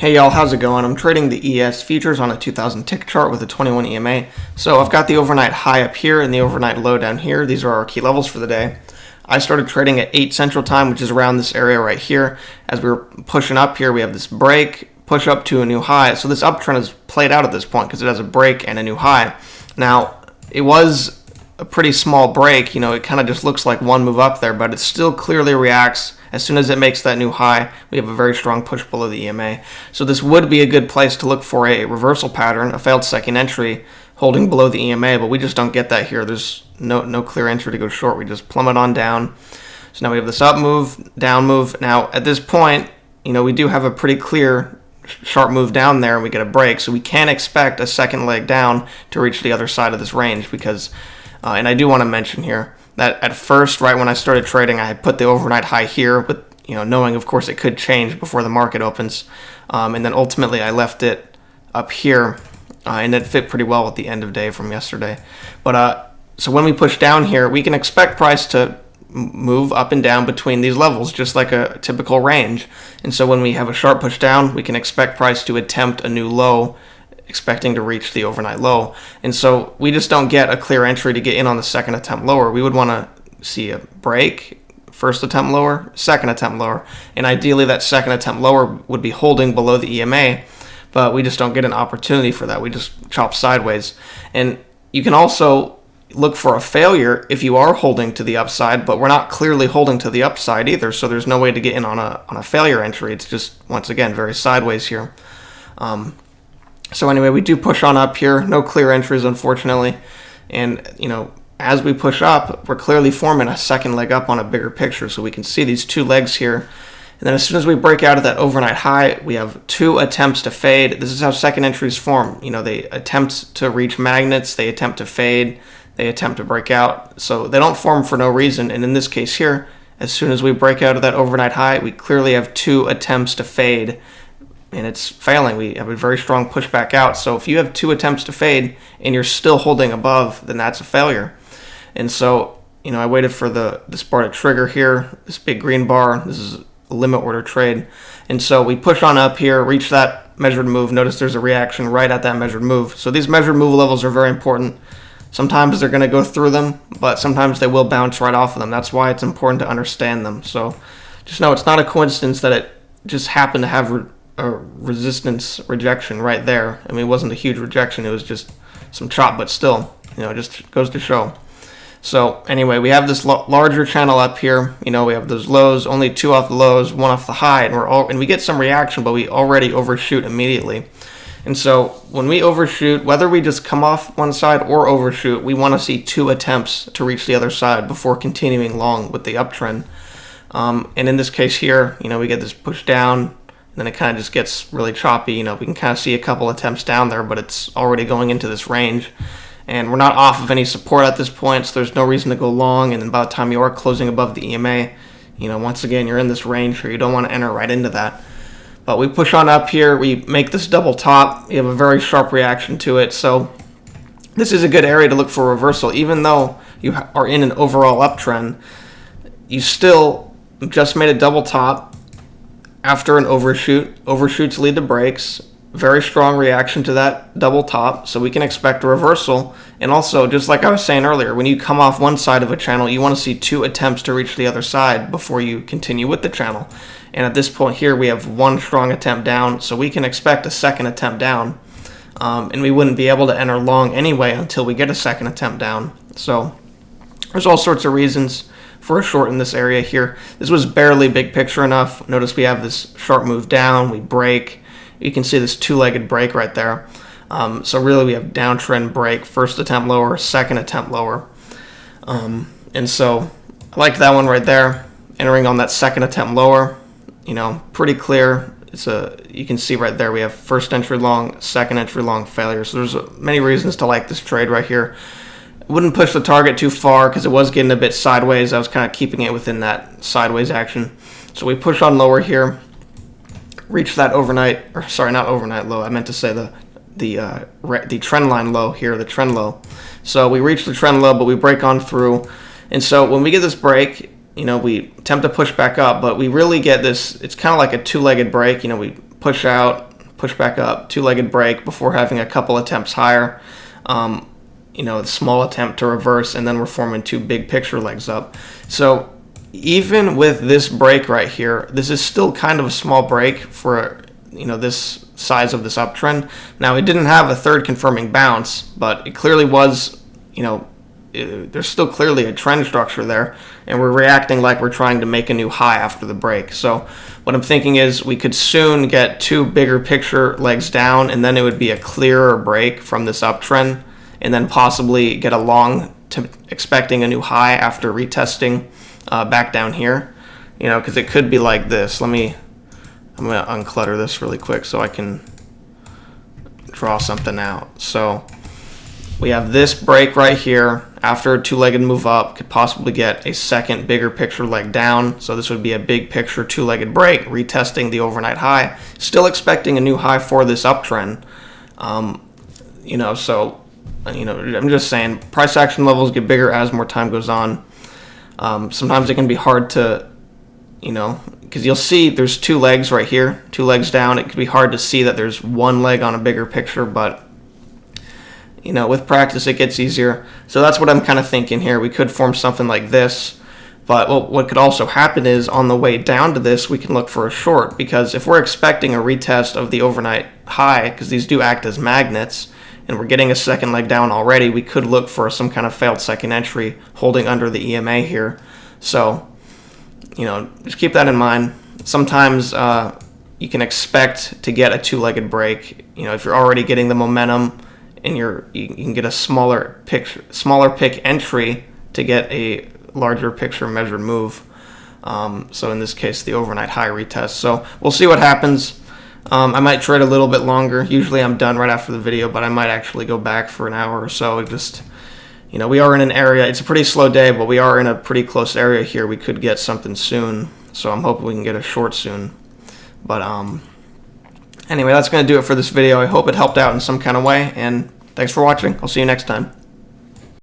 Hey y'all, how's it going? I'm trading the ES futures on a 2000 tick chart with a 21 EMA. So I've got the overnight high up here and the overnight low down here. These are our key levels for the day. I started trading at 8 Central Time, which is around this area right here. As we were pushing up here, we have this break, push up to a new high. So this uptrend has played out at this point because it has a break and a new high. Now, it was a pretty small break. It kind of just looks like one move up there, but it still clearly reacts. As soon as it makes that new high, we have a very strong push below the EMA. So this would be a good place to look for a reversal pattern, a failed second entry, holding below the EMA, but we just don't get that here. There's no clear entry to go short. We just plummet on down. So now we have this up move, down move. Now at this point, we do have a pretty clear sharp move down there, and we get a break. So we can expect a second leg down to reach the other side of this range because, and I do want to mention here, that at first, right when I started trading, I had put the overnight high here, but knowing of course it could change before the market opens, and then ultimately I left it up here, and it fit pretty well at the end of day from yesterday. But so when we push down here, we can expect price to move up and down between these levels, just like a typical range. And so when we have a sharp push down, we can expect price to attempt a new low, expecting to reach the overnight low. And so we just don't get a clear entry to get in on the second attempt lower. We would want to see a break, first attempt lower, second attempt lower, and ideally that second attempt lower would be holding below the EMA, but we just don't get an opportunity for that. We just chop sideways. And you can also look for a failure if you are holding to the upside, but we're not clearly holding to the upside either, so there's no way to get in on a failure entry. It's just, once again, very sideways here. So anyway, we do push on up here. No clear entries, unfortunately. And, as we push up, we're clearly forming a second leg up on a bigger picture. So we can see these two legs here. And then as soon as we break out of that overnight high, we have two attempts to fade. This is how second entries form. They attempt to reach magnets. They attempt to fade. They attempt to break out. So they don't form for no reason. And in this case here, as soon as we break out of that overnight high, we clearly have two attempts to fade. And it's failing. We have a very strong push back out. So if you have two attempts to fade and you're still holding above, then that's a failure. And so, I waited for this bar to trigger here, this big green bar. This is a limit order trade. And so we push on up here, reach that measured move. Notice there's a reaction right at that measured move. So these measured move levels are very important. Sometimes they're going to go through them, but sometimes they will bounce right off of them. That's why it's important to understand them. So just know it's not a coincidence that it just happened to have a resistance rejection right there. I mean, it wasn't a huge rejection. It was just some chop, but still, it just goes to show. So anyway, we have this larger channel up here. We have those lows, only two off the lows, one off the high, and we get some reaction, but we already overshoot immediately. And so when we overshoot, whether we just come off one side or overshoot, we want to see two attempts to reach the other side before continuing long with the uptrend. And in this case here, we get this push down. Then it kind of just gets really choppy. We can kind of see a couple attempts down there, but it's already going into this range. And we're not off of any support at this point, so there's no reason to go long. And then by the time you are closing above the EMA, once again, you're in this range where you don't want to enter right into that. But we push on up here. We make this double top. We have a very sharp reaction to it. So this is a good area to look for reversal. Even though you are in an overall uptrend, you still just made a double top after an overshoot. Overshoots lead to breaks. Very strong reaction to that double top, so we can expect a reversal. And also, just like I was saying earlier, when you come off one side of a channel, you want to see two attempts to reach the other side before you continue with the channel. And at this point here, we have one strong attempt down, so we can expect a second attempt down. And we wouldn't be able to enter long anyway until we get a second attempt down. So there's all sorts of reasons for a short in this area here. This was barely big picture enough. Notice we have this sharp move down, we break. You can see this two-legged break right there. So really we have downtrend break, first attempt lower, second attempt lower. And so I like that one right there. Entering on that second attempt lower, pretty clear. You can see right there we have first entry long, second entry long failure. So there's many reasons to like this trade right here. Wouldn't push the target too far because it was getting a bit sideways. I was kind of keeping it within that sideways action. So we push on lower here. Reach that not overnight low. I meant to say the trend line low here, the trend low. So we reach the trend low, but we break on through. And so when we get this break, we attempt to push back up, but we really get this. It's kind of like a two-legged break. We push out, push back up, two-legged break before having a couple attempts higher. A small attempt to reverse, and then we're forming two big picture legs up. So even with this break right here, this is still kind of a small break for this size of this uptrend. Now, it didn't have a third confirming bounce, but it clearly was, there's still clearly a trend structure there, and we're reacting like we're trying to make a new high after the break. So what I'm thinking is we could soon get two bigger picture legs down, and then it would be a clearer break from this uptrend, and then possibly get a long to expecting a new high after retesting back down here, because it could be like this. I'm going to unclutter this really quick so I can draw something out. So we have this break right here. After a two-legged move up, could possibly get a second bigger picture leg down. So this would be a big picture two-legged break, retesting the overnight high. Still expecting a new high for this uptrend. I'm just saying price action levels get bigger as more time goes on. Sometimes it can be hard to, because you'll see there's two legs right here, two legs down. It could be hard to see that there's one leg on a bigger picture, but with practice it gets easier. So that's what I'm kind of thinking here. We could form something like this, but what could also happen is on the way down to this, we can look for a short, because if we're expecting a retest of the overnight high, because these do act as magnets, and we're getting a second leg down already, we could look for some kind of failed second entry holding under the EMA here. So, just keep that in mind. Sometimes you can expect to get a two-legged break. If you're already getting the momentum, and you can get a smaller pick entry to get a larger picture measured move. So in this case, the overnight high retest. So we'll see what happens. I might trade a little bit longer. Usually I'm done right after the video, but I might actually go back for an hour or so. We are in an area. It's a pretty slow day, but we are in a pretty close area here. We could get something soon. So I'm hoping we can get a short soon. But anyway, that's going to do it for this video. I hope it helped out in some kind of way, and thanks for watching. I'll see you next time.